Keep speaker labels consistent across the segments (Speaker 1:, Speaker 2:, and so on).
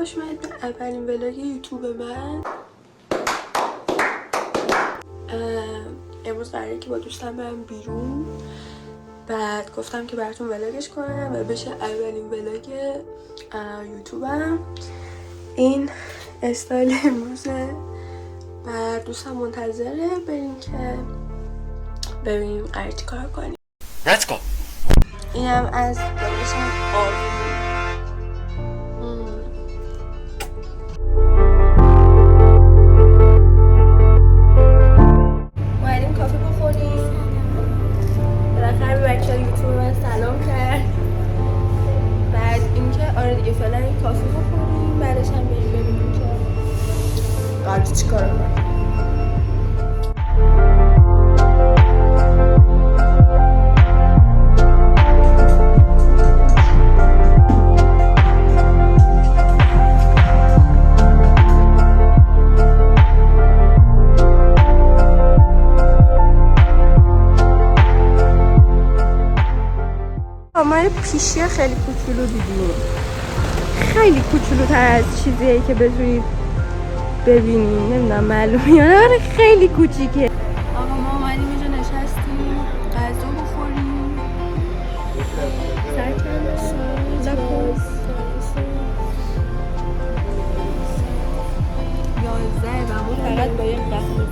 Speaker 1: خوش اومدید به اولین ولاگ یوتیوب من. امروز قراره که با دوستم برم بیرون، بعد گفتم که براتون ولاگش کنم و بشه اولین ولاگ یوتیوبم. این استایل امروزه و دوستم منتظره بریم که ببینیم قراره چی کار کنیم.
Speaker 2: Let's go.
Speaker 1: اینم از داداشم آروین. اومدیم کافه بخوریم. بالاخره به بچه‌ها یوتیوب من سلام کرد. بعد اینکه آره دیگه فعلا این کافه بخوریم، بعدش هم بریم ببینیم که قراره چیکار کنیم. ما پیشی خیلی کوچولو دیدیم، خیلی کوچولوتر از چیزیه که بتونید ببینیم. نمیدونم معلومه یا نه، خیلی کوچیکه. آقا ما اومدیم اینجا نشستیم غذا بخوریم. ساعت چنده؟ 11 و ما فقط با یک قهوه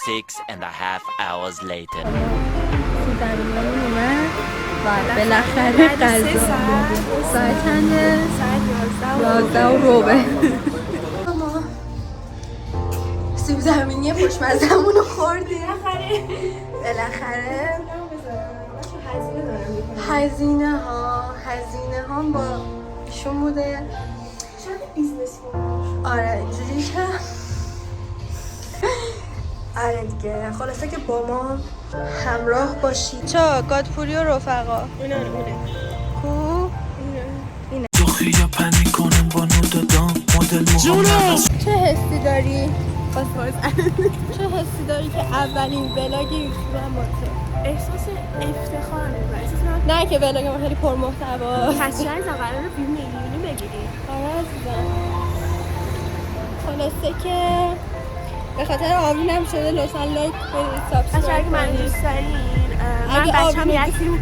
Speaker 2: 6.5 hours later.
Speaker 1: زمینمون اومد و بالاخره غذا. ساعت چنده؟ ساعت 11:15. ما سیب زمینی خوشمزه‌مون رو خوردیم بالاخره. هزینه ها با ایشون بوده. شاید بیزنس آره اینجوری که آره دیگه. خلاصه که با ما همراه باشید. چه گادپوری و رفقا اینه کو اینه
Speaker 3: تو خیلی پنی کنم با نو دادم مدل محمد.
Speaker 1: چه حسی داری؟ چه حسی داری که اولین ولاگ یوتیوب هم با تو؟
Speaker 4: احساس افتخار می‌کنم.
Speaker 1: نه که ولاگ ما خیلی پرمحتواست.
Speaker 4: پس چرا قراره فیلم میلیونی بگیری؟
Speaker 1: آره عزیزم. خلاصه که به خاطر آوینم شده لطفا لایک بدید، سابسکرایب
Speaker 4: من
Speaker 1: کنید.
Speaker 4: دوست دارین من بچه‌م
Speaker 1: یتیم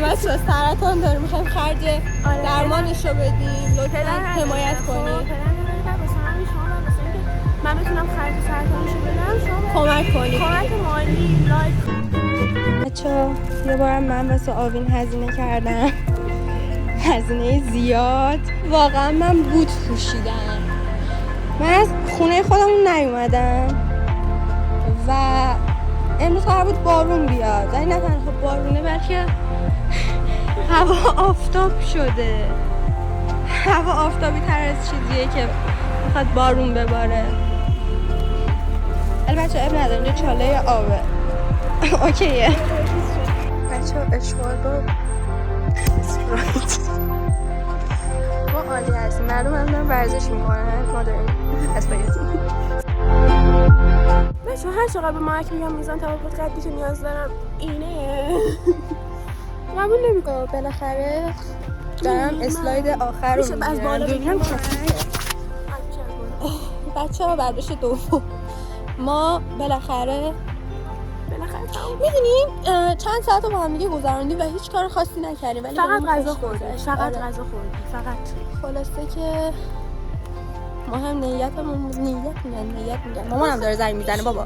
Speaker 1: بچه سرطان داره، میخوایم خرج درمانش رو بدیم، لطفا حمایت کنید.
Speaker 4: من بتونم خرج سرطانش رو بدم، شما
Speaker 1: کمک کنید.
Speaker 4: کمک مالی، لایک.
Speaker 1: بچه‌ها یه بارم من واسه آوین هزینه کردم، هزینه زیاد. واقعا من بوت پوشیدم. من از خونه خودمون نیومدم و امروز قرار بود بارون بیاد، ولی نه تنها بارونه بلکه هوا آفتاب شده. هوا آفتابی تر از چیزیه که میخواد بارون بباره. البته اب نداره، اینجا چاله یا آبه. اوکیه بچه ها. اشوال با ما عالی هستیم. مردم هم دارن ورزش میکنن، ما داریم اسپاگتی.
Speaker 4: بچه هر چقدر به مارک میگم میزان توافق قدی که نیاز دارم اینه قبول نمیکنم.
Speaker 1: بالاخره دارم اسلاید آخر رو
Speaker 4: از بالا
Speaker 1: ببینم بچه ها. برداشت دوم ما بالاخره میدونیم چند ساعت رو با هم دیگه گذراندیم و هیچ کار خاصی نکردیم، ولی
Speaker 4: فقط غذا خوردیم. فقط
Speaker 1: خلاصه که ما هم نیت میگن مامانم داره زنگ میزنه بابا.